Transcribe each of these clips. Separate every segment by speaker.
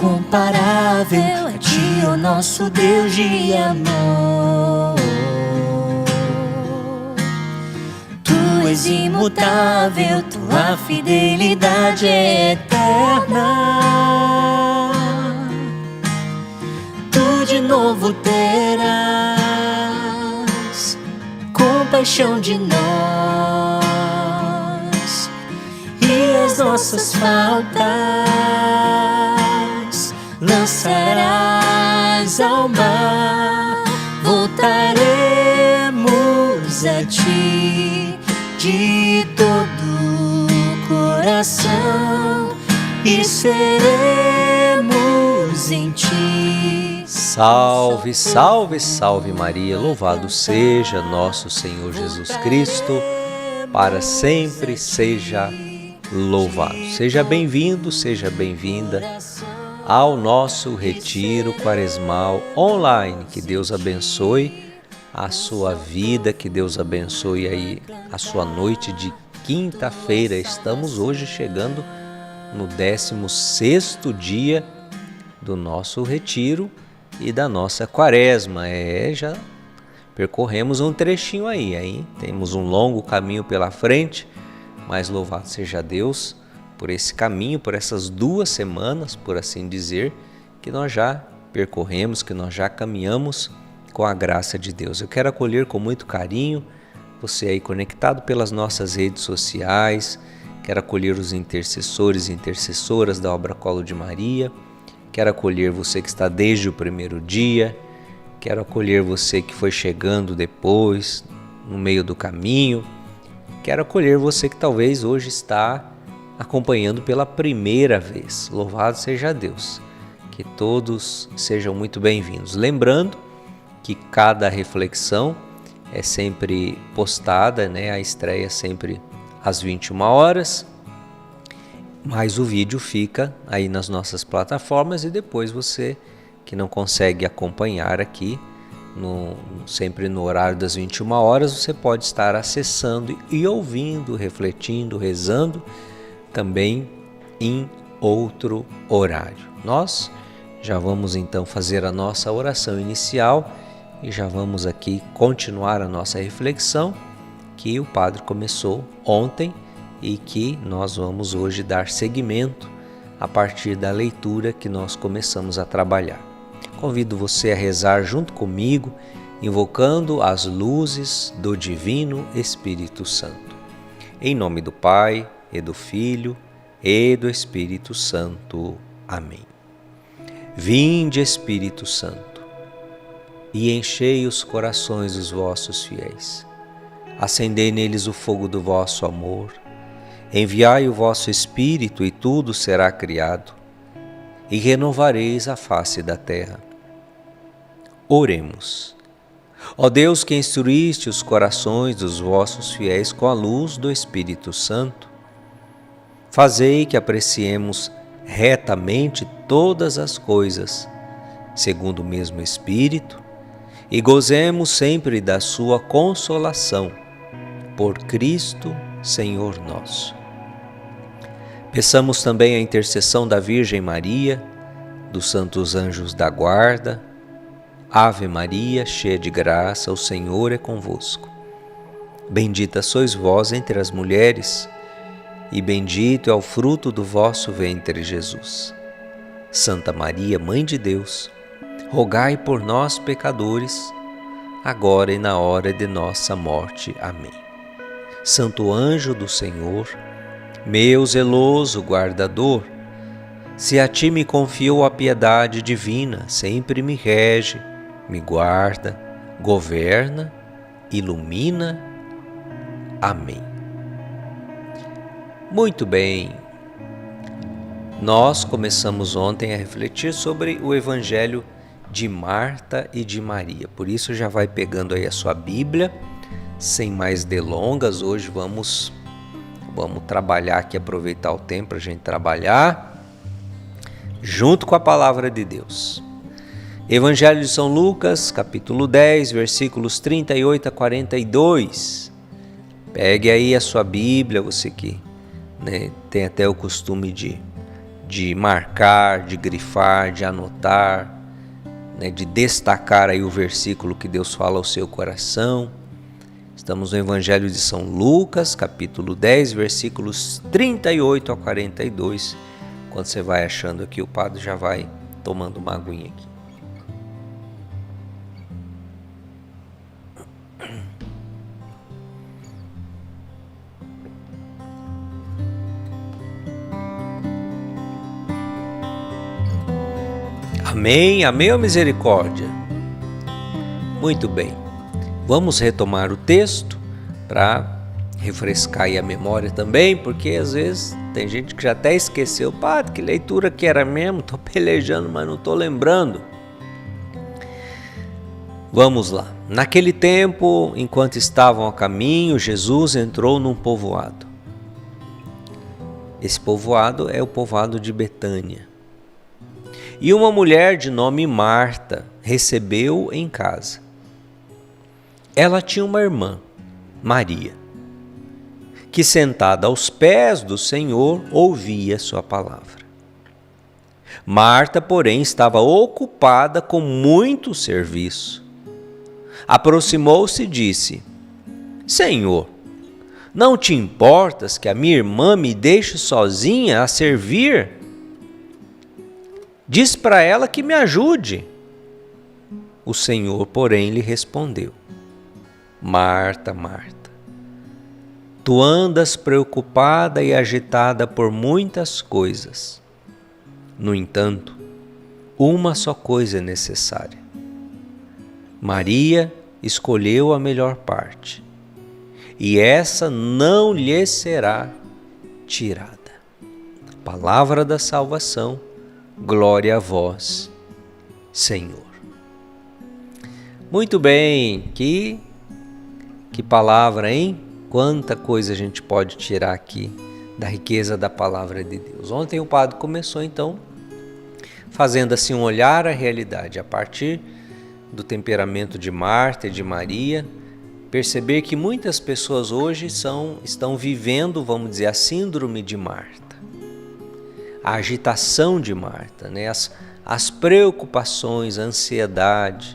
Speaker 1: incomparável, a ti, ó nosso Deus de amor. Tu és imutável, tua fidelidade é eterna. Tu de novo terás compaixão de nós, e as nossas faltas lançarás ao mar. Voltaremos a ti de todo o coração e seremos em ti.
Speaker 2: Salve, salve, salve Maria, louvado seja nosso Senhor Jesus Cristo, para sempre seja louvado. Seja bem-vindo, seja bem-vinda ao nosso retiro quaresmal online. Que Deus abençoe a sua vida, que Deus abençoe aí a sua noite de quinta-feira. Estamos hoje chegando no 16º dia do nosso retiro e da nossa quaresma. Já percorremos um trechinho aí. Temos um longo caminho pela frente, mas louvado seja Deus por esse caminho, por essas 2 semanas, por assim dizer, que nós já percorremos, que nós já caminhamos com a graça de Deus. Eu quero acolher com muito carinho você aí conectado pelas nossas redes sociais. Quero acolher os intercessores e intercessoras da Obra Colo de Maria. Quero acolher você que está desde o primeiro dia. Quero acolher você que foi chegando depois, no meio do caminho. Quero acolher você que talvez hoje está acompanhando pela primeira vez. Louvado seja Deus. Que todos sejam muito bem-vindos. Lembrando que cada reflexão é sempre postada, a estreia sempre às 21 horas, mas o vídeo fica aí nas nossas plataformas e depois você que não consegue acompanhar aqui, sempre no horário das 21 horas, você pode estar acessando e ouvindo, refletindo, rezando também em outro horário. Nós já vamos então fazer a nossa oração inicial e já vamos aqui continuar a nossa reflexão que o Padre começou ontem e que nós vamos hoje dar seguimento a partir da leitura que nós começamos a trabalhar. Convido você a rezar junto comigo, invocando as luzes do Divino Espírito Santo. Em nome do Pai, e do Filho, e do Espírito Santo. Amém. Vinde, Espírito Santo, e enchei os corações dos vossos fiéis. Acendei neles o fogo do vosso amor. Enviai o vosso Espírito, e tudo será criado, e renovareis a face da terra. Oremos. Ó Deus, que instruíste os corações dos vossos fiéis com a luz do Espírito Santo, fazei que apreciemos retamente todas as coisas, segundo o mesmo Espírito, e gozemos sempre da sua consolação, por Cristo, Senhor nosso. Peçamos também a intercessão da Virgem Maria, dos santos anjos da guarda. Ave Maria, cheia de graça, o Senhor é convosco. Bendita sois vós entre as mulheres, e bendito é o fruto do vosso ventre, Jesus. Santa Maria, Mãe de Deus, rogai por nós, pecadores, agora e na hora de nossa morte. Amém. Santo anjo do Senhor, meu zeloso guardador, se a ti me confiou a piedade divina, sempre me rege, me guarda, governa, ilumina. Amém. Muito bem, nós começamos ontem a refletir sobre o Evangelho de Marta e de Maria. Por isso já vai pegando aí a sua Bíblia, sem mais delongas. Hoje vamos trabalhar aqui, aproveitar o tempo para a gente trabalhar junto com a Palavra de Deus. Evangelho de São Lucas, capítulo 10, versículos 38 a 42. Pegue aí a sua Bíblia, você que tem até o costume de de marcar, de grifar, de anotar, né, de destacar aí o versículo que Deus fala ao seu coração. Estamos no Evangelho de São Lucas, capítulo 10, versículos 38 a 42. Quando você vai achando aqui, o padre já vai tomando uma aguinha aqui. Amém, amém ou misericórdia? Muito bem, vamos retomar o texto para refrescar aí a memória também, porque às vezes tem gente que já até esqueceu. Padre, que leitura que era mesmo? Estou pelejando, mas não estou lembrando. Vamos lá. Naquele tempo, enquanto estavam a caminho, Jesus entrou num povoado. Esse povoado é o povoado de Betânia. E uma mulher de nome Marta recebeu-o em casa. Ela tinha uma irmã, Maria, que sentada aos pés do Senhor ouvia sua palavra. Marta, porém, estava ocupada com muito serviço. Aproximou-se e disse: Senhor, não te importas que a minha irmã me deixe sozinha a servir? Diz para ela que me ajude. O Senhor, porém, lhe respondeu: Marta, Marta, tu andas preocupada e agitada por muitas coisas. No entanto, uma só coisa é necessária. Maria escolheu a melhor parte, e essa não lhe será tirada. Palavra da salvação. Glória a vós, Senhor. Muito bem, que palavra, hein? Quanta coisa a gente pode tirar aqui da riqueza da palavra de Deus. Ontem o padre começou então fazendo assim um olhar à realidade, a partir do temperamento de Marta e de Maria, perceber que muitas pessoas hoje estão vivendo, vamos dizer, a síndrome de Marta. A agitação de Marta, né? As preocupações, a ansiedade,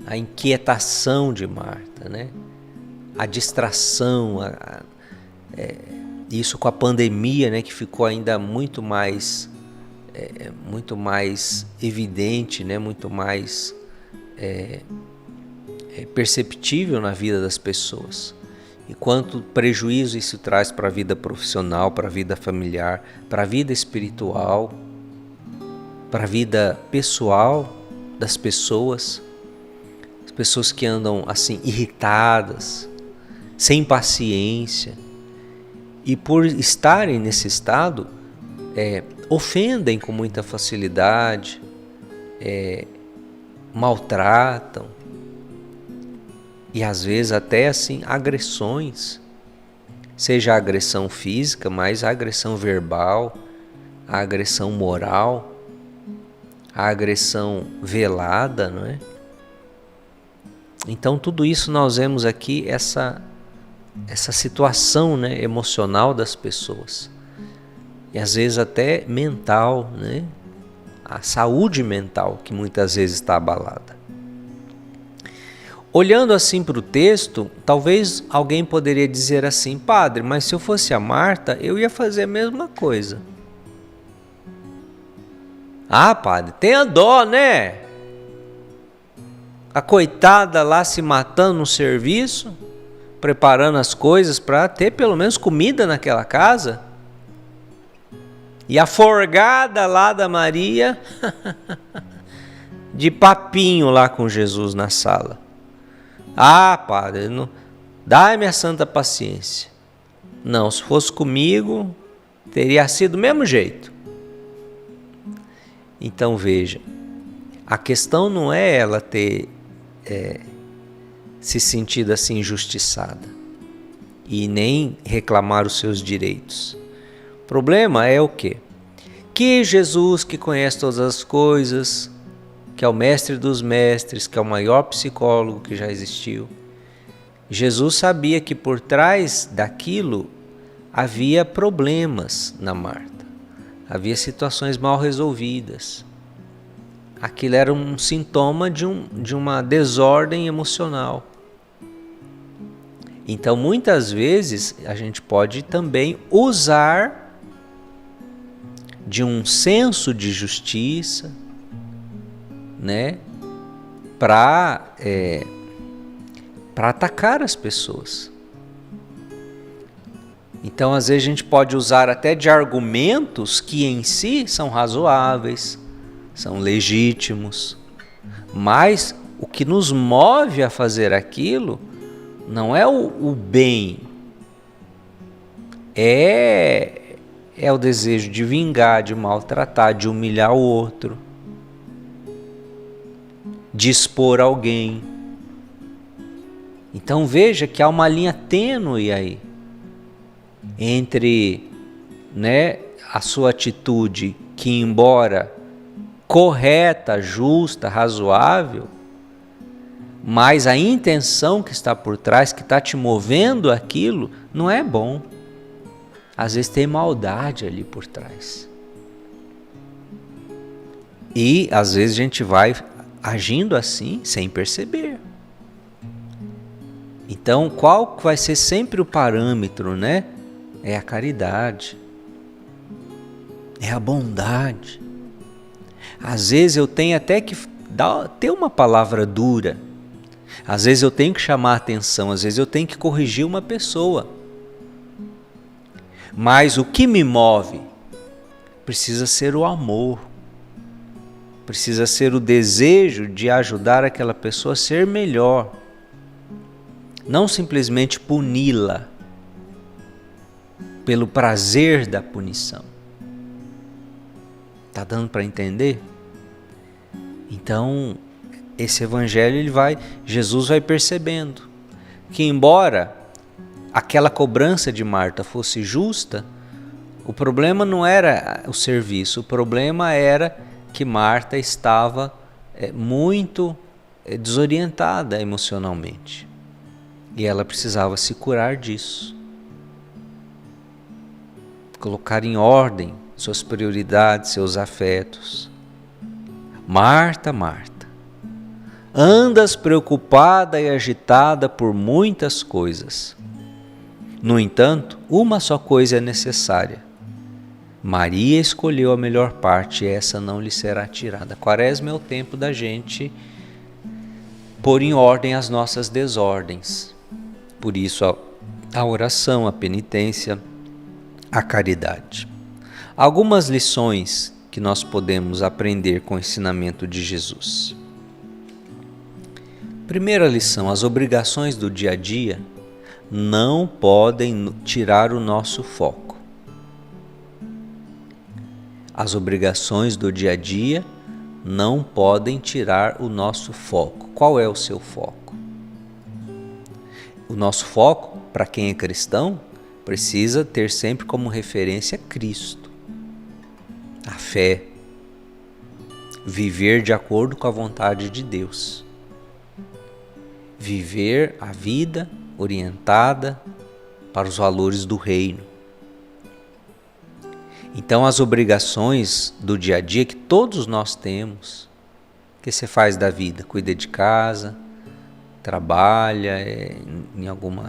Speaker 2: a inquietação de Marta, né? A distração, isso com a pandemia, né? Que ficou ainda muito mais evidente, né? Muito mais perceptível na vida das pessoas. E quanto prejuízo isso traz para a vida profissional, para a vida familiar, para a vida espiritual, para a vida pessoal das pessoas. As pessoas que andam assim irritadas, sem paciência. E por estarem nesse estado, ofendem com muita facilidade, maltratam. E às vezes até assim agressões, seja a agressão física, mas a agressão verbal, a agressão moral, a agressão velada, não é? Então tudo isso nós vemos aqui, essa situação, né, emocional das pessoas. E às vezes até mental, né? A saúde mental que muitas vezes está abalada. Olhando assim para o texto, talvez alguém poderia dizer assim: Padre, mas se eu fosse a Marta, eu ia fazer a mesma coisa. Ah, padre, tenha dó, né? A coitada lá se matando no serviço, preparando as coisas para ter pelo menos comida naquela casa. E a forgada lá da Maria, de papinho lá com Jesus na sala. Ah, padre, dá-me a santa paciência. Não, se fosse comigo, teria sido do mesmo jeito. Então veja, a questão não é ela ter se sentido assim injustiçada e nem reclamar os seus direitos. O problema é o quê? Que Jesus, que conhece todas as coisas, que é o mestre dos mestres, que é o maior psicólogo que já existiu, Jesus sabia que por trás daquilo havia problemas na Marta. havia situações mal resolvidas. Aquilo era um sintoma de uma desordem emocional. Então, muitas vezes, a gente pode também usar de um senso de justiça, né, para atacar as pessoas. Então, às vezes, a gente pode usar até de argumentos que em si são razoáveis, são legítimos, mas o que nos move a fazer aquilo não é o bem, é o desejo de vingar, de maltratar, de humilhar o outro, de expor alguém. Então veja que há uma linha tênue aí entre, né, a sua atitude que, embora correta, justa, razoável, mas a intenção que está por trás, que está te movendo aquilo, não é bom. Às vezes tem maldade ali por trás. E às vezes a gente vai agindo assim sem perceber. Então, qual vai ser sempre o parâmetro, né? É a caridade, é a bondade. Às vezes eu tenho até que ter uma palavra dura, às vezes eu tenho que chamar a atenção, às vezes eu tenho que corrigir uma pessoa. Mas o que me move precisa ser o amor, precisa ser o desejo de ajudar aquela pessoa a ser melhor, não simplesmente puni-la pelo prazer da punição. Tá dando para entender? Então, esse evangelho Jesus vai percebendo que, embora aquela cobrança de Marta fosse justa, o problema não era o serviço, o problema era que Marta estava muito desorientada emocionalmente e ela precisava se curar disso, colocar em ordem suas prioridades, seus afetos. Marta, Marta, andas preocupada e agitada por muitas coisas. No entanto, uma só coisa é necessária. Maria escolheu a melhor parte e essa não lhe será tirada. Quaresma é o tempo da gente pôr em ordem as nossas desordens. Por isso a oração, a penitência, a caridade. Algumas lições que nós podemos aprender com o ensinamento de Jesus. Primeira lição: as obrigações do dia a dia não podem tirar o nosso foco. As obrigações do dia a dia não podem tirar o nosso foco. Qual é o seu foco? O nosso foco, para quem é cristão, precisa ter sempre como referência Cristo, a fé, viver de acordo com a vontade de Deus, viver a vida orientada para os valores do reino. Então, as obrigações do dia a dia que todos nós temos, que você faz da vida, cuida de casa, trabalha, é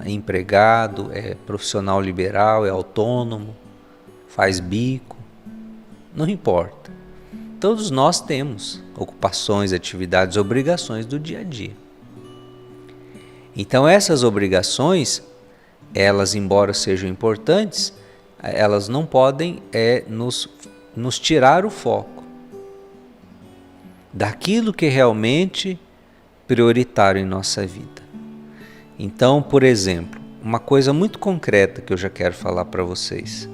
Speaker 2: empregado, é profissional liberal, é autônomo, faz bico, não importa. Todos nós temos ocupações, atividades, obrigações do dia a dia. Então essas obrigações, elas, embora sejam importantes, elas não podem nos tirar o foco daquilo que é realmente prioritário em nossa vida. Então, por exemplo, uma coisa muito concreta que eu já quero falar para vocês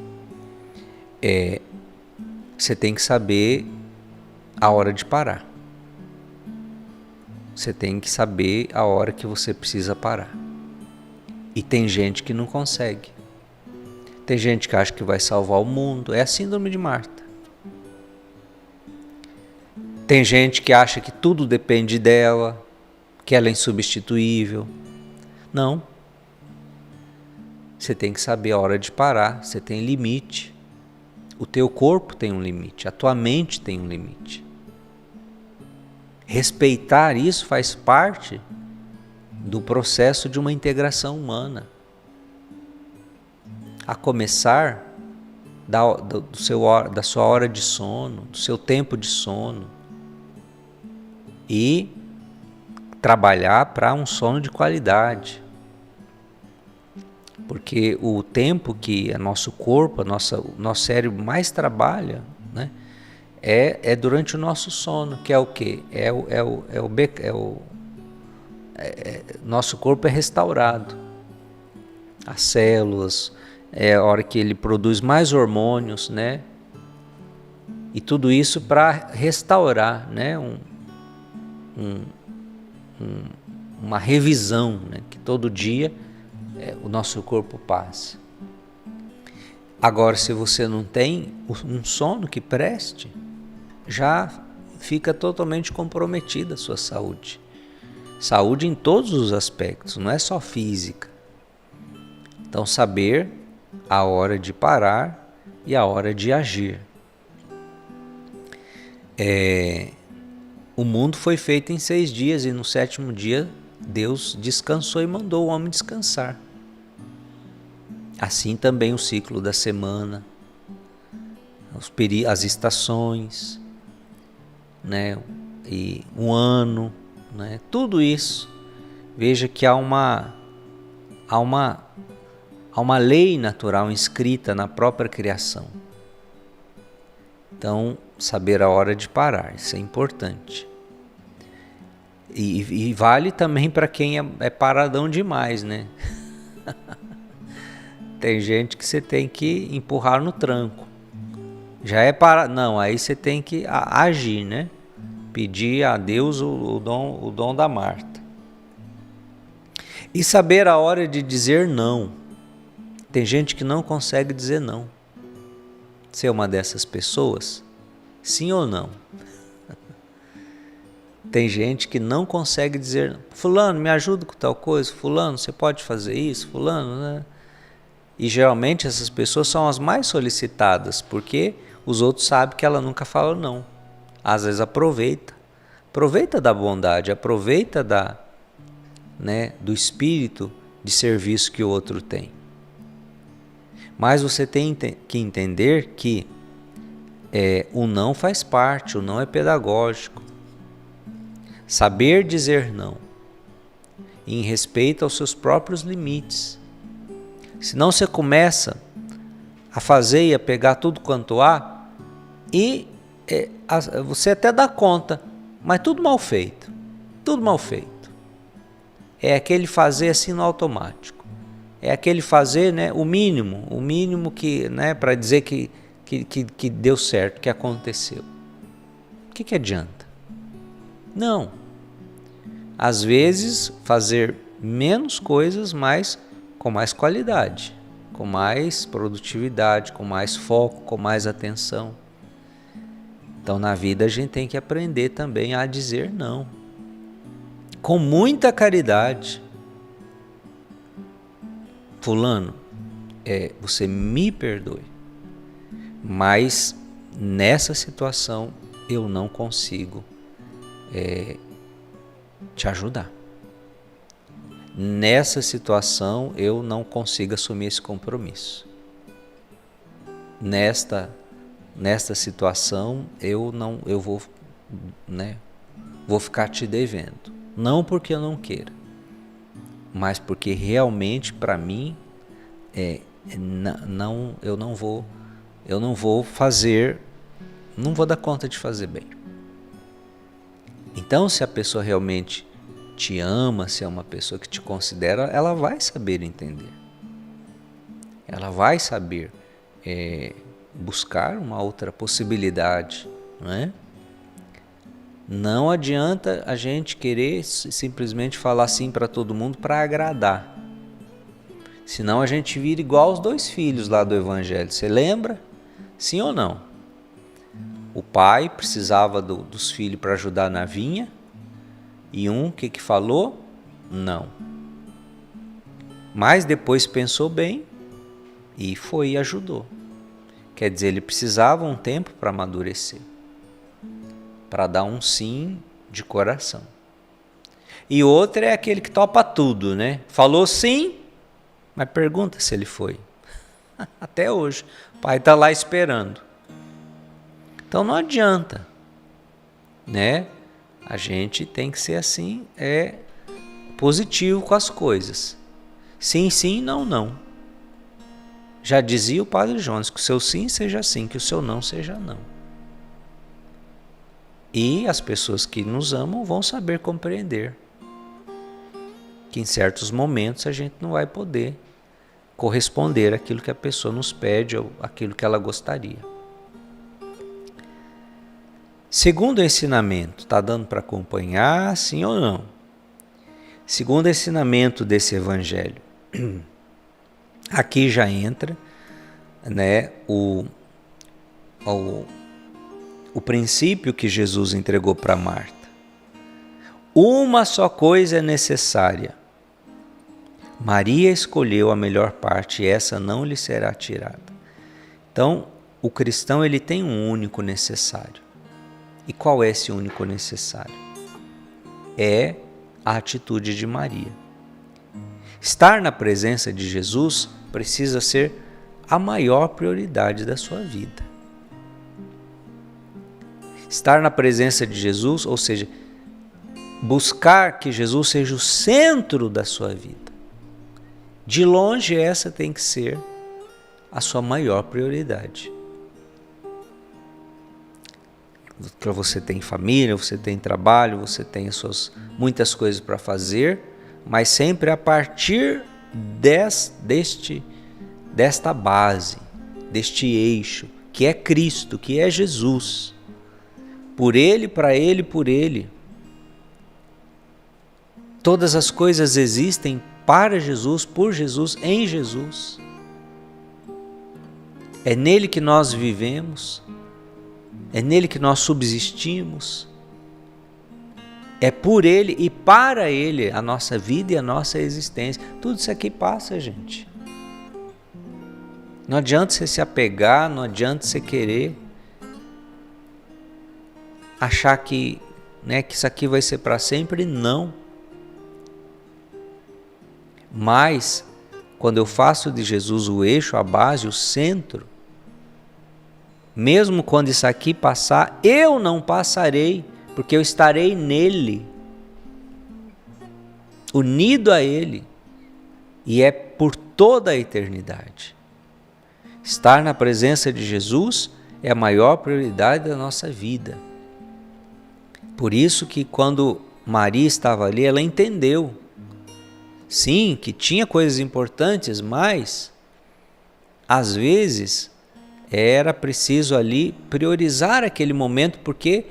Speaker 2: é: você tem que saber a hora de parar. Você tem que saber a hora que você precisa parar. E tem gente que não consegue. Tem gente que acha que vai salvar o mundo. É a síndrome de Marta. Tem gente que acha que tudo depende dela, que ela é insubstituível. Não. Você tem que saber a hora de parar. Você tem limite. O teu corpo tem um limite, a tua mente tem um limite. Respeitar isso faz parte do processo de uma integração humana. A começar da sua hora de sono, do seu tempo de sono, e trabalhar para um sono de qualidade. Porque o tempo que o nosso corpo, nosso cérebro mais trabalha, né, é durante o nosso sono, que é o quê? Nosso corpo é restaurado. As células, é a hora que ele produz mais hormônios, né? E tudo isso para restaurar, né? Uma revisão, né? Que todo dia o nosso corpo passa. Agora, se você não tem um sono que preste, já fica totalmente comprometida a sua saúde. Saúde em todos os aspectos, não é só física. Então, saber a hora de parar e a hora de agir. O mundo foi feito em 6 dias e no 7º dia Deus descansou e mandou o homem descansar. Assim também o ciclo da semana, as estações, né? E um ano, né? Tudo isso. Veja que há uma lei natural inscrita na própria criação. Então, saber a hora de parar, isso é importante. E vale também para quem é paradão demais, né? Tem gente que você tem que empurrar no tranco. Já é para... Não, aí você tem que agir, né? Pedir a Deus o dom da Marta. E saber a hora de dizer não. Tem gente que não consegue dizer não. Você é uma dessas pessoas? Sim ou não? Tem gente que não consegue dizer, fulano, me ajuda com tal coisa, fulano, você pode fazer isso, fulano, né? E geralmente essas pessoas são as mais solicitadas, porque os outros sabem que ela nunca fala não. Às vezes aproveita da bondade, aproveita do espírito de serviço que o outro tem. Mas você tem que entender que o não faz parte, o não é pedagógico. Saber dizer não, em respeito aos seus próprios limites. Senão você começa a fazer e a pegar tudo quanto há e você até dá conta, mas tudo mal feito. Tudo mal feito. É aquele fazer assim no automático. É aquele fazer, né, o mínimo que, né, para dizer que deu certo, que aconteceu. O que adianta? Não. Às vezes, fazer menos coisas, mas com mais qualidade, com mais produtividade, com mais foco, com mais atenção. Então, na vida, a gente tem que aprender também a dizer não. Com muita caridade. Fulano, você me perdoe, mas nessa situação eu não consigo te ajudar. Nessa situação eu não consigo assumir esse compromisso. Nesta situação eu vou ficar te devendo. Não porque eu não queira, mas porque realmente para mim eu não vou fazer, não vou dar conta de fazer bem. Então, se a pessoa realmente te ama, se é uma pessoa que te considera, ela vai saber entender. Ela vai saber buscar uma outra possibilidade, não é? Não adianta a gente querer simplesmente falar sim para todo mundo para agradar. Senão a gente vira igual os 2 filhos lá do Evangelho. Você lembra? Sim ou não? O pai precisava dos filhos para ajudar na vinha. E o que falou? Não. Mas depois pensou bem e foi e ajudou. Quer dizer, ele precisava um tempo para amadurecer, para dar um sim de coração. E outro é aquele que topa tudo, né? Falou sim, mas pergunta se ele foi. Até hoje, o pai está lá esperando. Então não adianta, né? A gente tem que ser assim, positivo com as coisas. Sim, sim, não, não. Já dizia o Padre Jonas, que o seu sim seja sim, que o seu não seja não. E as pessoas que nos amam vão saber compreender que em certos momentos a gente não vai poder corresponder àquilo que a pessoa nos pede ou àquilo que ela gostaria. Segundo ensinamento, está dando para acompanhar, sim ou não? Segundo ensinamento desse evangelho, aqui já entra, né, o princípio que Jesus entregou para Marta. Uma só coisa é necessária. Maria escolheu a melhor parte e essa não lhe será tirada. Então, o cristão ele tem um único necessário. E qual é esse único necessário? É a atitude de Maria. Estar na presença de Jesus precisa ser a maior prioridade da sua vida. Estar na presença de Jesus, ou seja, buscar que Jesus seja o centro da sua vida. De longe, essa tem que ser a sua maior prioridade. Você tem família, você tem trabalho, você tem muitas coisas para fazer, mas sempre a partir desta base, deste eixo, que é Cristo, que é Jesus. Por Ele, para Ele, por Ele. Todas as coisas existem para Jesus, por Jesus, em Jesus. É nele que nós vivemos, é nele que nós subsistimos, é por Ele e para Ele a nossa vida e a nossa existência. Tudo isso aqui passa, gente. Não adianta você se apegar, não adianta você querer achar que isso aqui vai ser para sempre, não. Mas, quando eu faço de Jesus o eixo, a base, o centro, mesmo quando isso aqui passar, eu não passarei, porque eu estarei nele, unido a Ele, e é por toda a eternidade. Estar na presença de Jesus é a maior prioridade da nossa vida. Por isso que quando Maria estava ali, ela entendeu, sim, que tinha coisas importantes, mas às vezes era preciso ali priorizar aquele momento, porque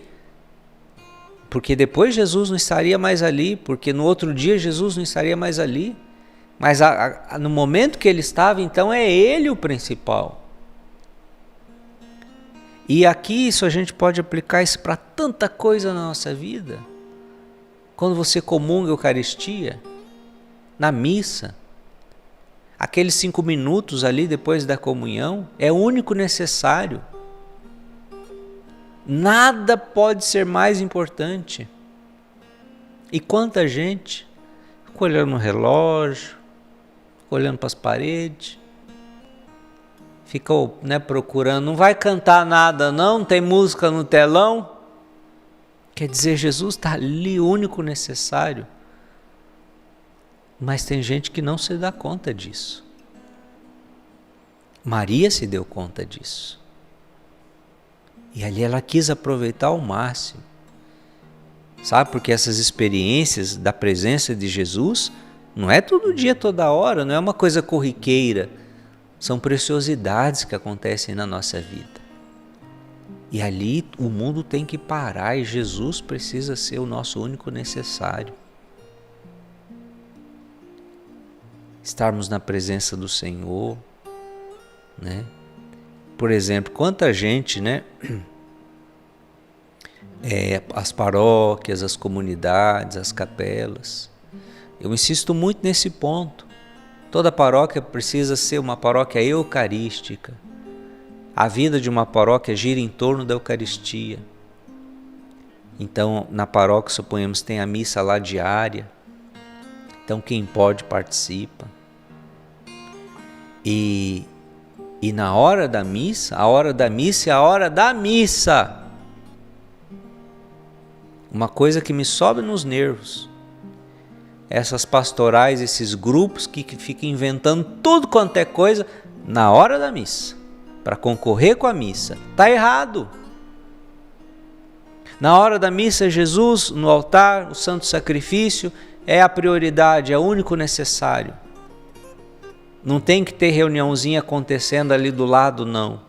Speaker 2: depois Jesus não estaria mais ali, porque no outro dia Jesus não estaria mais ali. Mas no momento que ele estava, então é ele o principal. E aqui a gente pode aplicar isso para tanta coisa na nossa vida. Quando você comunga a Eucaristia, na missa, aqueles 5 minutos ali depois da comunhão é o único necessário. Nada pode ser mais importante. E quanta gente fica olhando no relógio, fica olhando para as paredes, fica procurando, não vai cantar nada não, tem música no telão. Quer dizer, Jesus está ali, o único necessário. Mas tem gente que não se dá conta disso. Maria se deu conta disso. E ali ela quis aproveitar ao máximo. Sabe, porque essas experiências da presença de Jesus não é todo dia, toda hora, não é uma coisa corriqueira. São preciosidades que acontecem na nossa vida. E ali o mundo tem que parar e Jesus precisa ser o nosso único necessário. Estarmos na presença do Senhor, né? Por exemplo, quanta gente, as paróquias, as comunidades, as capelas. Eu insisto muito nesse ponto. Toda paróquia precisa ser uma paróquia eucarística, A vida de uma paróquia gira em torno da Eucaristia. Então, na paróquia, suponhamos, tem a missa lá diária. Então, quem pode participa. E na hora da missa, a hora da missa é a hora da missa. Uma coisa que me sobe nos nervos. Essas pastorais, esses grupos que ficam inventando tudo quanto é coisa na hora da missa, para concorrer com a missa. Está errado. Na hora da missa, Jesus no altar, o santo sacrifício, é a prioridade, é o único necessário. Não tem que ter reuniãozinha acontecendo ali do lado, não.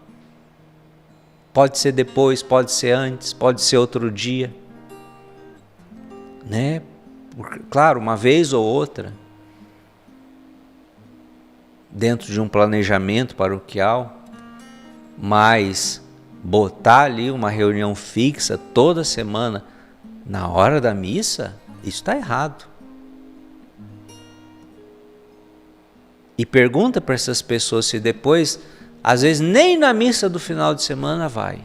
Speaker 2: Pode ser depois, pode ser antes, pode ser outro dia. Né? Claro, uma vez ou outra, dentro de um planejamento paroquial, mas botar ali uma reunião fixa toda semana na hora da missa, isso está errado. E pergunta para essas pessoas se depois, às vezes nem na missa do final de semana vai.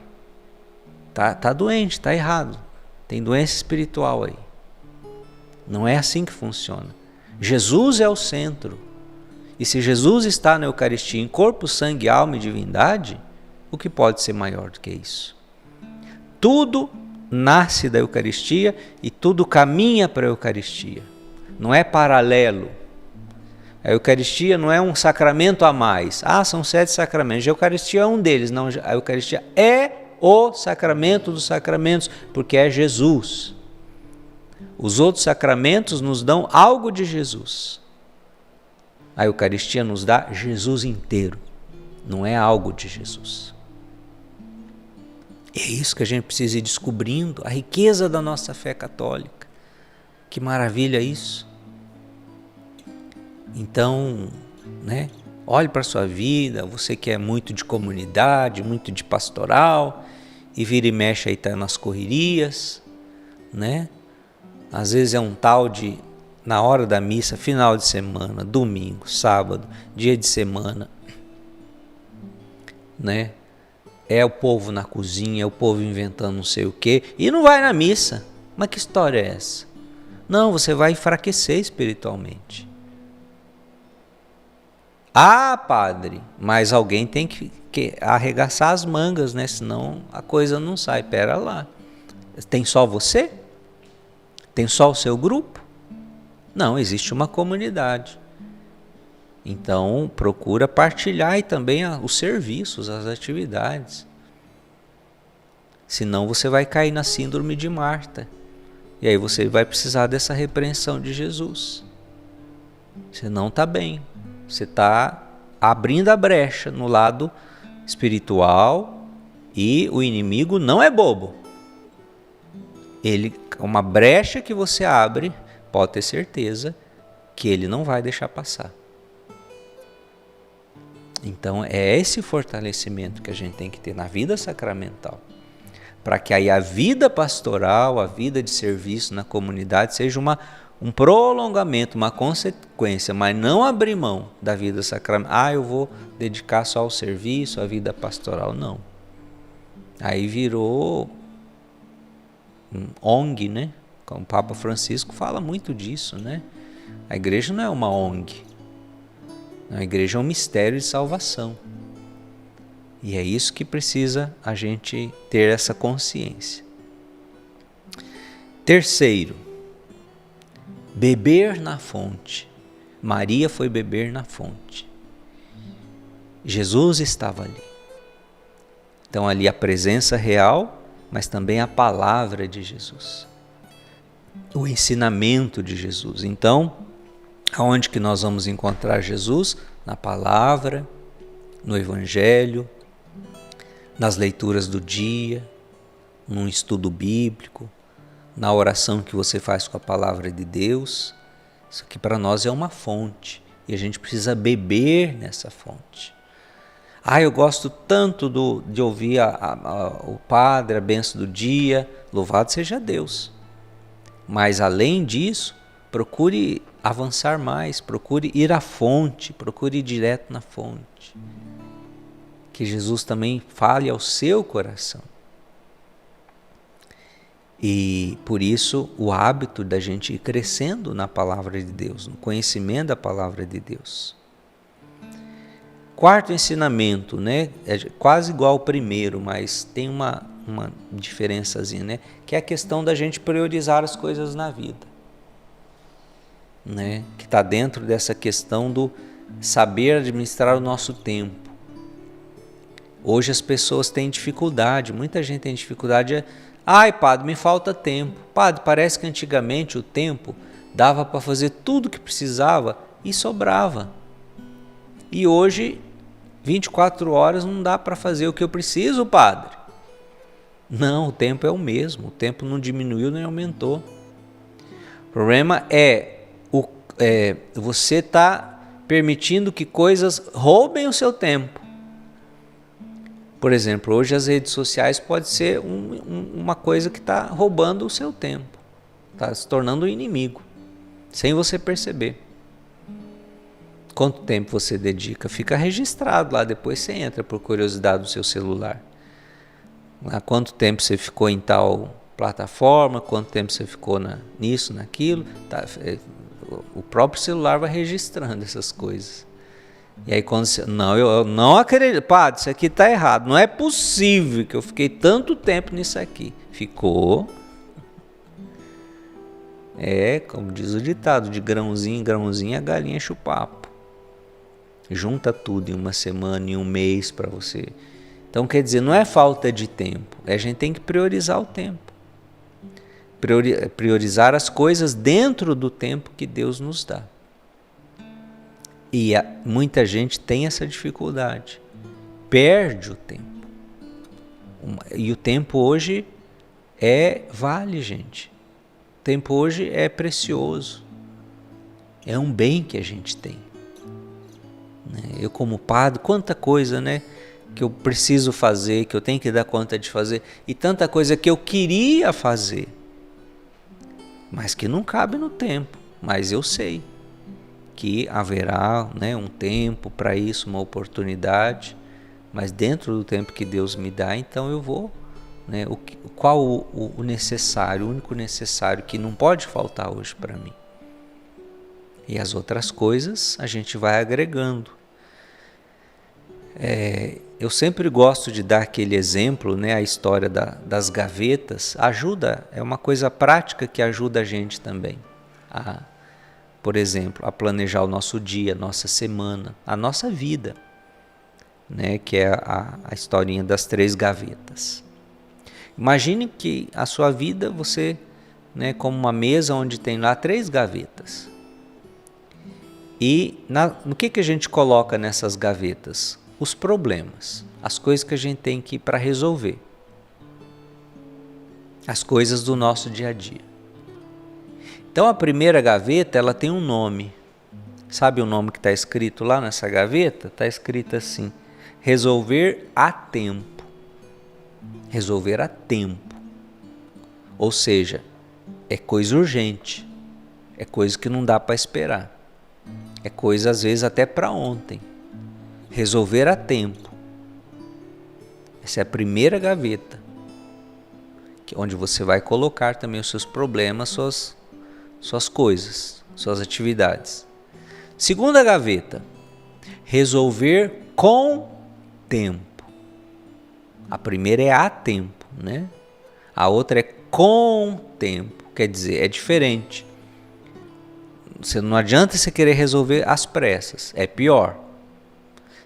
Speaker 2: Tá doente, está errado. Tem doença espiritual aí. Não é assim que funciona. Jesus é o centro. E se Jesus está na Eucaristia em corpo, sangue, alma e divindade, o que pode ser maior do que isso? Tudo nasce da Eucaristia e tudo caminha para a Eucaristia. Não é paralelo. A Eucaristia não é um sacramento a mais. São 7 sacramentos. A Eucaristia é um deles. Não, a Eucaristia é o sacramento dos sacramentos, porque é Jesus. Os outros sacramentos nos dão algo de Jesus. A Eucaristia nos dá Jesus inteiro, não é algo de Jesus. É isso que a gente precisa ir descobrindo, a riqueza da nossa fé católica. Que maravilha isso. Então, né, olhe para a sua vida, você que é muito de comunidade, muito de pastoral, e vira e mexe aí tá nas correrias, né? Às vezes é um tal de, na hora da missa, final de semana, domingo, sábado, dia de semana, né? É o povo na cozinha, é o povo inventando não sei o quê, e não vai na missa. Mas que história é essa? Não, você vai enfraquecer espiritualmente. Padre, mas alguém tem que arregaçar as mangas, né? Senão a coisa não sai. Pera lá. Tem só você? Tem só o seu grupo? Não, existe uma comunidade. Então, procura partilhar e também os serviços, as atividades. Senão você vai cair na síndrome de Marta. E aí você vai precisar dessa repreensão de Jesus. Você não está bem. Você está abrindo a brecha no lado espiritual e o inimigo não é bobo. Uma brecha que você abre, pode ter certeza que ele não vai deixar passar. Então é esse fortalecimento que a gente tem que ter na vida sacramental, para que aí a vida pastoral, a vida de serviço na comunidade seja um prolongamento, uma consequência, mas não abrir mão da vida sacramental. Eu vou dedicar só ao serviço, à vida pastoral, não. Aí virou ONG, né? Como o Papa Francisco fala muito disso, né? A igreja não é uma ONG. A igreja é um mistério de salvação. E é isso que precisa a gente ter essa consciência. Terceiro, beber na fonte. Maria foi beber na fonte. Jesus estava ali. Então ali a presença real, mas também a palavra de Jesus. O ensinamento de Jesus. Então, aonde que nós vamos encontrar Jesus? Na palavra, no Evangelho, nas leituras do dia, num estudo bíblico, na oração que você faz com a palavra de Deus. Isso aqui para nós é uma fonte e a gente precisa beber nessa fonte. Eu gosto tanto de ouvir o padre, a bênção do dia, louvado seja Deus. Mas além disso, procure avançar mais, procure ir à fonte, procure ir direto na fonte. que Jesus também fale ao seu coração. E por isso o hábito da gente ir crescendo na palavra de Deus, no conhecimento da palavra de Deus. Quarto ensinamento, né? É quase igual ao primeiro, mas tem uma diferençazinha, né? Que é a questão da gente priorizar as coisas na vida, né? Que está dentro dessa questão do saber administrar o nosso tempo. Hoje as pessoas têm dificuldade, muita gente tem dificuldade. Ai, padre, me falta tempo. Padre, parece que antigamente o tempo dava para fazer tudo o que precisava e sobrava. E hoje, 24 horas não dá para fazer o que eu preciso, padre. Não, o tempo é o mesmo, o tempo não diminuiu nem aumentou. O problema é você está permitindo que coisas roubem o seu tempo. Por exemplo, hoje as redes sociais pode ser uma coisa que está roubando o seu tempo, está se tornando um inimigo, sem você perceber. Quanto tempo você dedica? Fica registrado lá, depois você entra por curiosidade no seu celular. Há quanto tempo você ficou em tal plataforma, quanto tempo você ficou nisso, naquilo. Tá, o próprio celular vai registrando essas coisas. E aí quando você... Não, eu não acredito. Padre, isso aqui está errado. Não é possível que eu fiquei tanto tempo nisso aqui. Ficou. Como diz o ditado, de grãozinho em grãozinho a galinha enche o papo. Junta tudo em uma semana, em um mês para você. Então quer dizer, não é falta de tempo. A gente tem que priorizar o tempo. Priorizar as coisas dentro do tempo que Deus nos dá. E muita gente tem essa dificuldade, perde o tempo. E o tempo hoje vale, gente. O tempo hoje é precioso. É um bem que a gente tem. Eu como padre, quanta coisa, né, que eu preciso fazer, que eu tenho que dar conta de fazer. E tanta coisa que eu queria fazer, mas que não cabe no tempo. Mas eu sei que haverá, né, um tempo para isso, uma oportunidade, mas dentro do tempo que Deus me dá, então eu vou, né, qual o necessário, o único necessário que não pode faltar hoje para mim. E as outras coisas a gente vai agregando. Eu sempre gosto de dar aquele exemplo, né, a história das gavetas, é uma coisa prática que ajuda a gente também por exemplo, a planejar o nosso dia, a nossa semana, a nossa vida, né? Que é a historinha das 3 gavetas. Imagine que a sua vida, você, né, como uma mesa onde tem lá 3 gavetas. E no que a gente coloca nessas gavetas? Os problemas, as coisas que a gente tem que ir para resolver. As coisas do nosso dia a dia. Então a primeira gaveta, ela tem um nome. Sabe o nome que está escrito lá nessa gaveta? Está escrito assim: resolver a tempo. Resolver a tempo. Ou seja, é coisa urgente. É coisa que não dá para esperar. É coisa às vezes até para ontem. Resolver a tempo. Essa é a primeira gaveta, onde você vai colocar também os seus problemas, suas coisas, suas atividades. Segunda gaveta, resolver com tempo. A primeira é a tempo, né? A outra é com tempo, quer dizer, é diferente. Não adianta você querer resolver às pressas, é pior.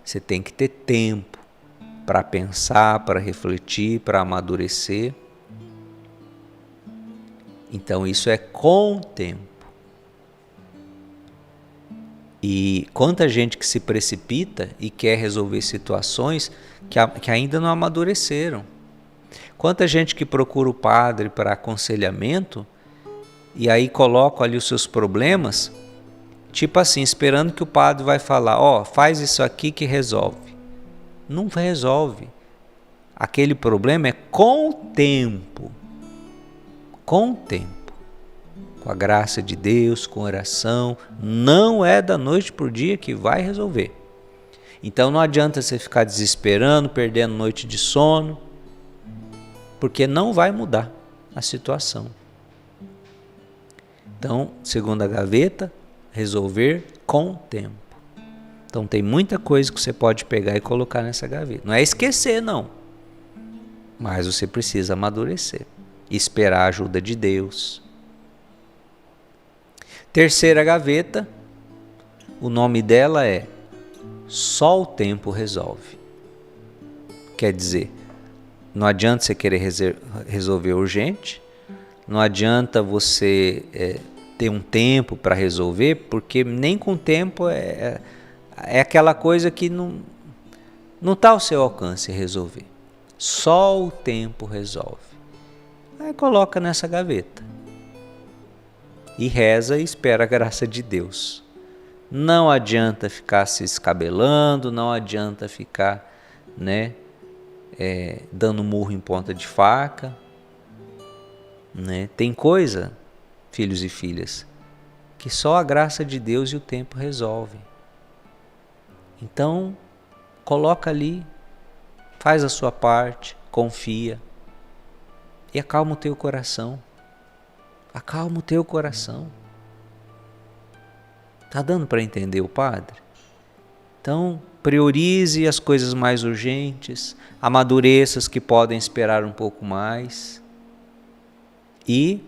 Speaker 2: Você tem que ter tempo para pensar, para refletir, para amadurecer. Então isso é com tempo. E quanta gente que se precipita e quer resolver situações que ainda não amadureceram. Quanta gente que procura o padre para aconselhamento e aí coloca ali os seus problemas, tipo assim, esperando que o padre vai falar, faz isso aqui que resolve. Não resolve. Aquele problema é com o tempo. Com o tempo. Com a graça de Deus, com oração, não é da noite para o dia que vai resolver. Então não adianta você ficar desesperando, perdendo noite de sono, porque não vai mudar a situação. Então, segunda gaveta, resolver com tempo. Então tem muita coisa que você pode pegar e colocar nessa gaveta. Não é esquecer, não. Mas você precisa amadurecer. Esperar a ajuda de Deus. Terceira gaveta, o nome dela é Só o Tempo Resolve. Quer dizer, não adianta você querer resolver urgente, não adianta você ter um tempo para resolver, porque nem com tempo é aquela coisa que não está ao seu alcance resolver. Só o tempo resolve. Aí coloca nessa gaveta e reza e espera a graça de Deus. Não adianta ficar se escabelando, não adianta ficar, dando murro em ponta de faca. Tem coisa, filhos e filhas, que só a graça de Deus e o tempo resolvem. Então, coloca ali, faz a sua parte, confia e acalma o teu coração. Acalma o teu coração. Tá dando para entender o Padre? Então, priorize as coisas mais urgentes, amadureça as que podem esperar um pouco mais e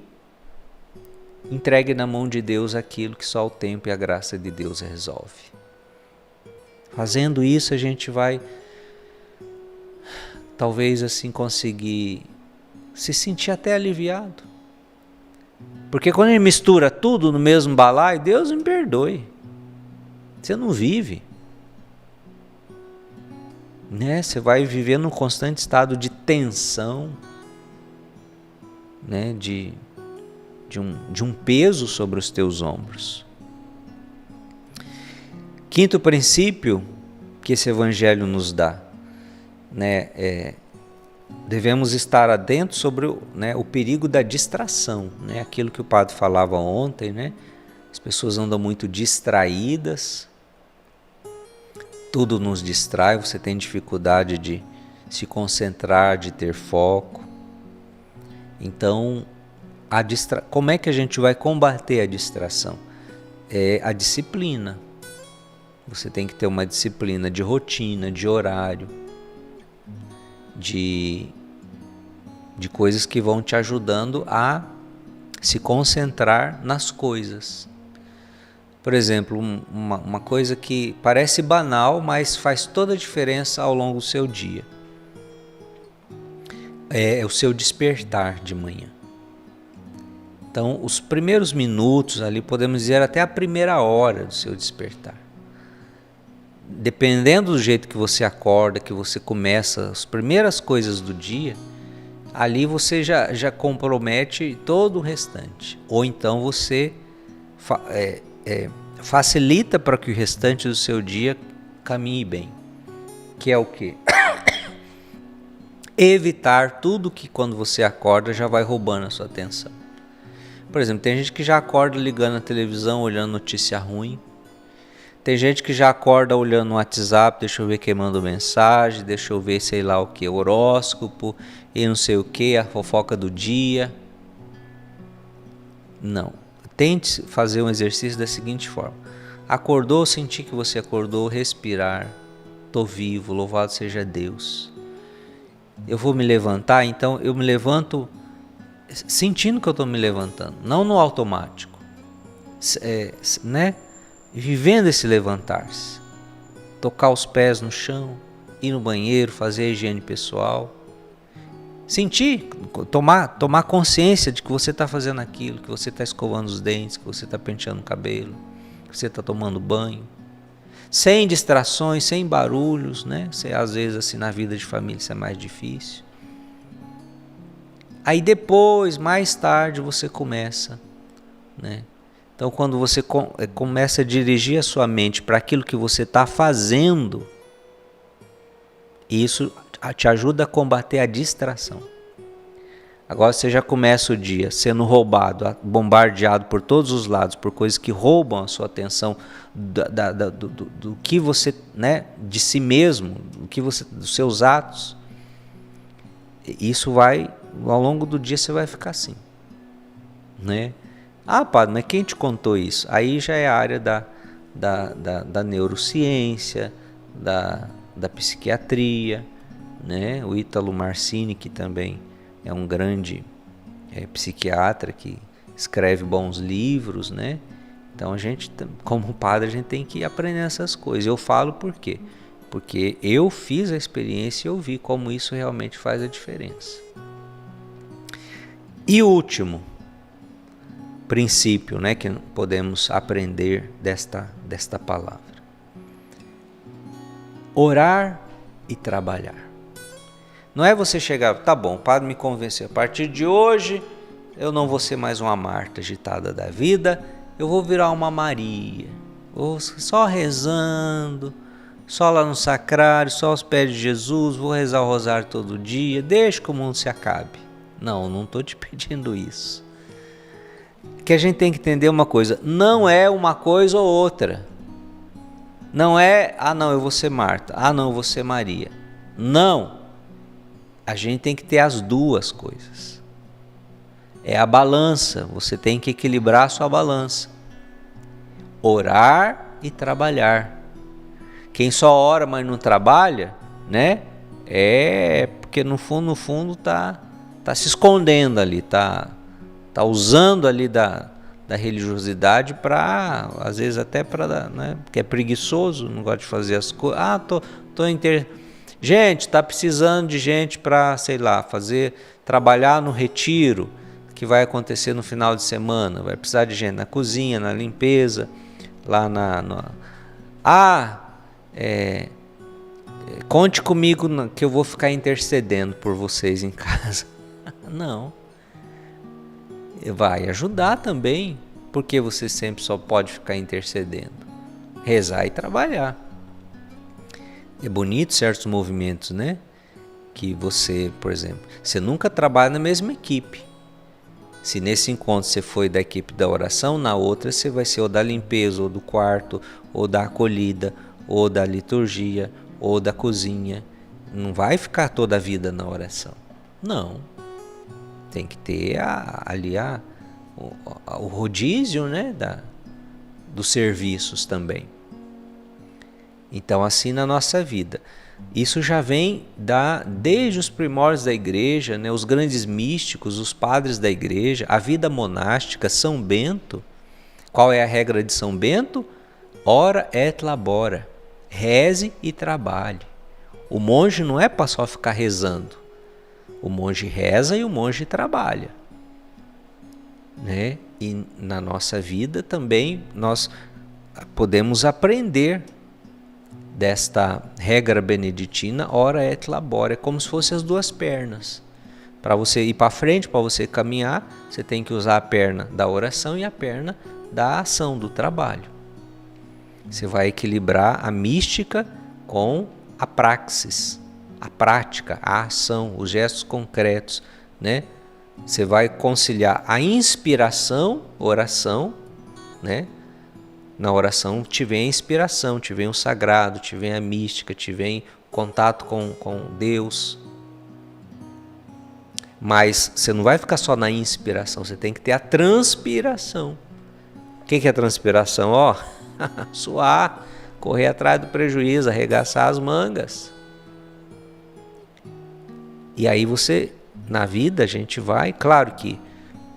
Speaker 2: entregue na mão de Deus aquilo que só o tempo e a graça de Deus resolve. Fazendo isso, a gente vai, talvez assim, conseguir se sentir até aliviado. Porque quando ele mistura tudo no mesmo balaio, Deus me perdoe. Você não vive. Você vai viver num constante estado de tensão, de um peso sobre os teus ombros. Quinto princípio que esse evangelho nos dá, devemos estar atentos sobre o perigo da distração, aquilo que o padre falava ontem, as pessoas andam muito distraídas, tudo nos distrai, você tem dificuldade de se concentrar, de ter foco. Então, como é que a gente vai combater a distração? É a disciplina. Você tem que ter uma disciplina de rotina, de horário, de coisas que vão te ajudando a se concentrar nas coisas. Por exemplo, uma coisa que parece banal, mas faz toda a diferença ao longo do seu dia. É o seu despertar de manhã. Então, os primeiros minutos ali, podemos dizer até a primeira hora do seu despertar. Dependendo do jeito que você acorda, que você começa as primeiras coisas do dia, ali você já compromete todo o restante. Ou então você facilita para que o restante do seu dia caminhe bem. Que é o quê? Evitar tudo que quando você acorda já vai roubando a sua atenção. Por exemplo, tem gente que já acorda ligando a televisão, olhando notícia ruim. Tem gente que já acorda olhando no WhatsApp, deixa eu ver quem mandou mensagem, deixa eu ver sei lá o que, horóscopo e não sei o que, a fofoca do dia. Não. Tente fazer um exercício da seguinte forma. Acordou, sentir que você acordou, respirar. Estou vivo, louvado seja Deus. Eu vou me levantar, então eu me levanto sentindo que eu estou me levantando, não no automático. Vivendo esse levantar-se, tocar os pés no chão, ir no banheiro, fazer a higiene pessoal, sentir, tomar consciência de que você está fazendo aquilo, que você está escovando os dentes, que você está penteando o cabelo, que você está tomando banho, sem distrações, sem barulhos, às vezes assim na vida de família isso é mais difícil. Aí depois, mais tarde, você começa, Então, quando você começa a dirigir a sua mente para aquilo que você está fazendo, isso te ajuda a combater a distração. Agora você já começa o dia sendo roubado, bombardeado por todos os lados, por coisas que roubam a sua atenção do que você, né, de si mesmo, dos seus atos. Isso vai, ao longo do dia você vai ficar assim, né? Ah, padre, mas quem te contou isso? Aí já é a área da neurociência, da psiquiatria, né? O Ítalo Marcini, que também é um grande psiquiatra que escreve bons livros, né? Então a gente, como padre, a gente tem que aprender essas coisas. Eu falo por quê? Porque eu fiz a experiência e eu vi como isso realmente faz a diferença. E o último princípio, né, que podemos aprender desta palavra: orar e trabalhar. Não é você chegar, tá bom, o padre me convenceu, a partir de hoje eu não vou ser mais uma Marta agitada da vida, eu vou virar uma Maria, vou só rezando, só lá no sacrário, só aos pés de Jesus, vou rezar o rosário todo dia, deixa que o mundo se acabe. Não estou te pedindo isso. Que a gente tem que entender uma coisa, não é uma coisa ou outra. Não é, não, eu vou ser Marta, não, eu vou ser Maria. Não. A gente tem que ter as duas coisas. É a balança, você tem que equilibrar a sua balança. Orar e trabalhar. Quem só ora, mas não trabalha, né? É porque no fundo tá se escondendo ali, tá usando ali da religiosidade para, às vezes até para, né? Porque é preguiçoso, não gosta de fazer as coisas. Gente, tá precisando de gente para, sei lá, trabalhar no retiro que vai acontecer no final de semana. Vai precisar de gente na cozinha, na limpeza, lá conte comigo que eu vou ficar intercedendo por vocês em casa. Não. Vai ajudar também, porque você sempre só pode ficar intercedendo. Rezar e trabalhar. É bonito certos movimentos, né? Que você, por exemplo, você nunca trabalha na mesma equipe. Se nesse encontro você foi da equipe da oração, na outra você vai ser ou da limpeza, ou do quarto, ou da acolhida, ou da liturgia, ou da cozinha. Não vai ficar toda a vida na oração. Não. Tem que ter o rodízio, né, dos serviços também. Então, assim na nossa vida. Isso já vem desde os primórdios da igreja, né, os grandes místicos, os padres da igreja, a vida monástica, São Bento. Qual é a regra de São Bento? Ora et labora. Reze e trabalhe. O monge não é para só ficar rezando. O monge reza e o monge trabalha, né? E na nossa vida também nós podemos aprender desta regra beneditina, ora et labora. É como se fossem as duas pernas. Para você ir para frente, para você caminhar, você tem que usar a perna da oração e a perna da ação, do trabalho. Você vai equilibrar a mística com a praxis, a prática, a ação, os gestos concretos, né? Você vai conciliar a inspiração, oração, né? Na oração te vem a inspiração, te vem o sagrado, te vem a mística, te vem contato com Deus. Mas você não vai ficar só na inspiração, você tem que ter a transpiração. O que é a transpiração? Suar, correr atrás do prejuízo, arregaçar as mangas. E aí você, na vida, a gente vai, claro que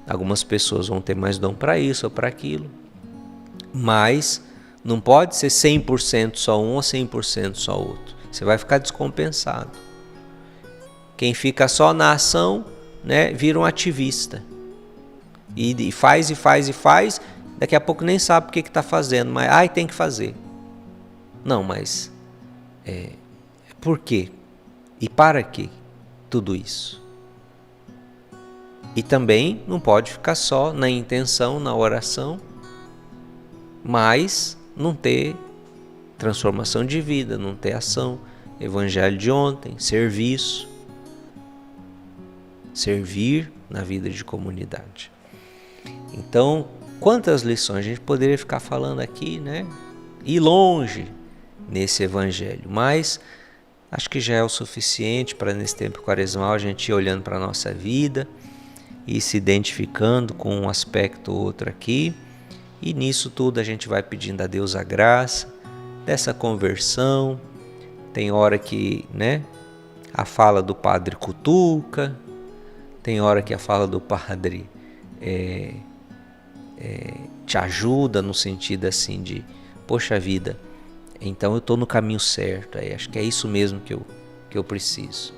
Speaker 2: algumas pessoas vão ter mais dom para isso ou para aquilo, mas não pode ser 100% só um ou 100% só outro. Você vai ficar descompensado. Quem fica só na ação, né, vira um ativista. E faz, daqui a pouco nem sabe o que está fazendo, mas tem que fazer. Não, mas por quê? E para quê tudo isso? E também não pode ficar só na intenção, na oração, mas não ter transformação de vida, não ter ação, evangelho de ontem, serviço. servir na vida de comunidade. Então, quantas lições a gente poderia ficar falando aqui, né? Ir longe nesse evangelho, mas acho que já é o suficiente para nesse tempo quaresmal a gente ir olhando para a nossa vida e se identificando com um aspecto ou outro aqui, e nisso tudo a gente vai pedindo a Deus a graça dessa conversão. Tem hora que, né, a fala do padre cutuca, tem hora que a fala do padre te ajuda no sentido assim de, poxa vida, então eu estou no caminho certo, acho que é isso mesmo que eu preciso.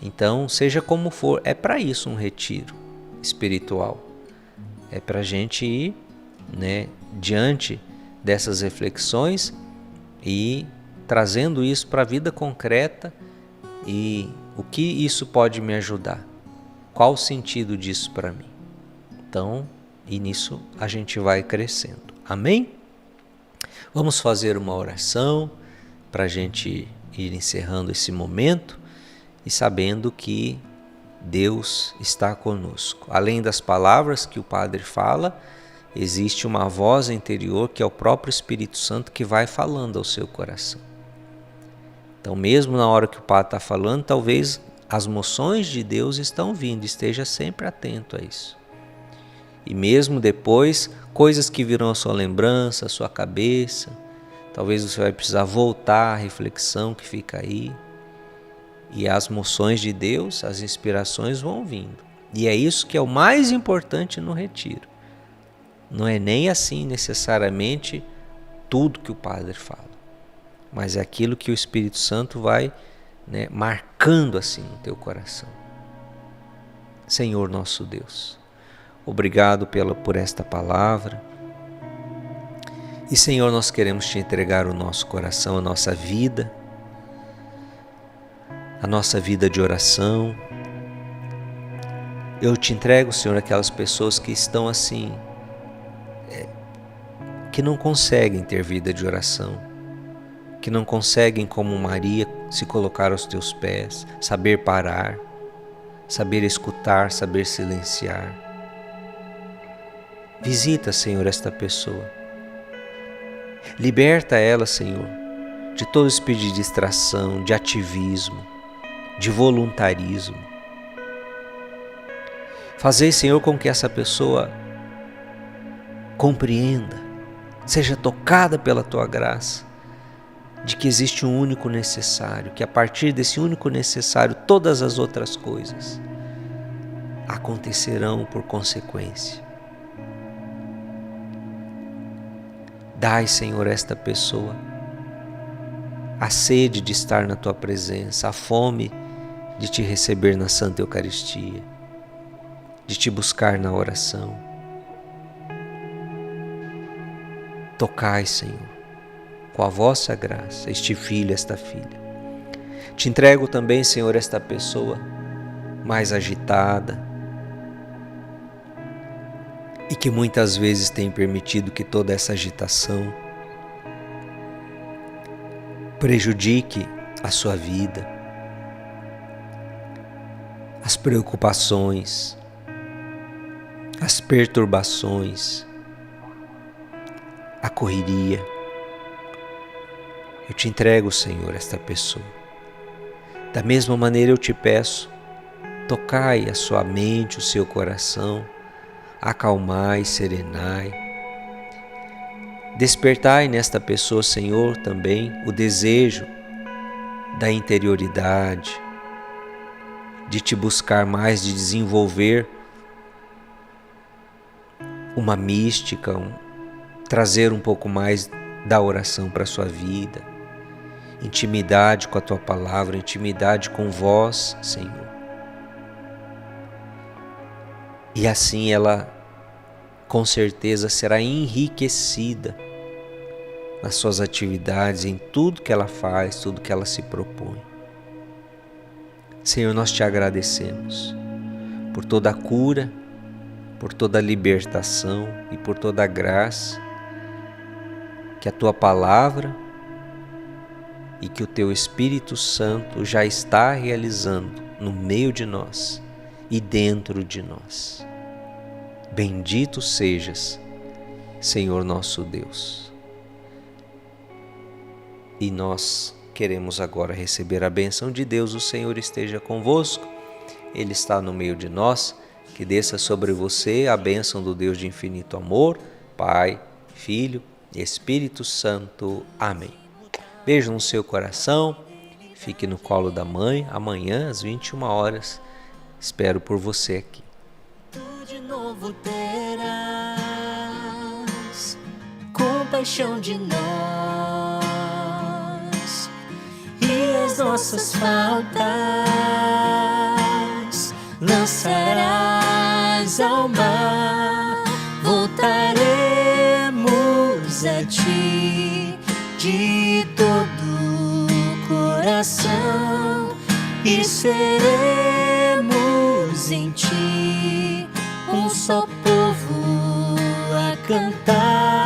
Speaker 2: Então, seja como for, é para isso um retiro espiritual. É para a gente ir, né, diante dessas reflexões e trazendo isso para a vida concreta. E o que isso pode me ajudar? Qual o sentido disso para mim? Então, e nisso a gente vai crescendo. Amém? Vamos fazer uma oração para a gente ir encerrando esse momento e sabendo que Deus está conosco. Além das palavras que o Padre fala, existe uma voz interior que é o próprio Espírito Santo que vai falando ao seu coração. Então, mesmo na hora que o Padre está falando, talvez as moções de Deus estão vindo, esteja sempre atento a isso. E mesmo depois, coisas que virão à sua lembrança, à sua cabeça, talvez você vai precisar voltar à reflexão que fica aí. E as moções de Deus, as inspirações vão vindo. E é isso que é o mais importante no retiro. Não é nem assim necessariamente tudo que o Padre fala, mas é aquilo que o Espírito Santo vai, né, marcando assim no teu coração. Senhor nosso Deus, obrigado por esta palavra. E Senhor, nós queremos te entregar o nosso coração, a nossa vida de oração. Eu te entrego, Senhor, aquelas pessoas que estão assim, que não conseguem ter vida de oração, que não conseguem, como Maria, se colocar aos teus pés, saber parar, saber escutar, saber silenciar. Visita, Senhor, esta pessoa. Liberta ela, Senhor, de todo espírito de distração, de ativismo, de voluntarismo. Fazei, Senhor, com que essa pessoa compreenda, seja tocada pela Tua graça, de que existe um único necessário, que a partir desse único necessário todas as outras coisas acontecerão por consequência. Dai, Senhor, a esta pessoa a sede de estar na Tua presença, a fome de Te receber na Santa Eucaristia, de Te buscar na oração. Tocai, Senhor, com a vossa graça, este filho, esta filha. Te entrego também, Senhor, esta pessoa mais agitada e que muitas vezes tem permitido que toda essa agitação prejudique a sua vida, as preocupações, as perturbações, a correria. Eu te entrego, Senhor, esta pessoa. Da mesma maneira eu te peço, tocai a sua mente, o seu coração, acalmai, serenai. Despertai nesta pessoa, Senhor, também o desejo da interioridade, de Te buscar mais, de desenvolver uma mística, trazer um pouco mais da oração para a sua vida, intimidade com a Tua palavra, intimidade com vós, Senhor. E assim ela, com certeza, será enriquecida nas suas atividades, em tudo que ela faz, tudo que ela se propõe. Senhor, nós Te agradecemos por toda a cura, por toda a libertação e por toda a graça que a Tua palavra e que o Teu Espírito Santo já está realizando no meio de nós e dentro de nós. Bendito sejas, Senhor nosso Deus. E nós queremos agora receber a bênção de Deus. O Senhor esteja convosco, Ele está no meio de nós. Que desça sobre você a bênção do Deus de infinito amor, Pai, Filho e Espírito Santo. Amém. Beijo no seu coração, fique no colo da mãe. Amanhã às 21 horas, espero por você aqui.
Speaker 1: Tu de novo terás compaixão de nós e as nossas faltas lançarás ao mar. Voltaremos a ti de todo o coração e seremos em ti um só povo a cantar.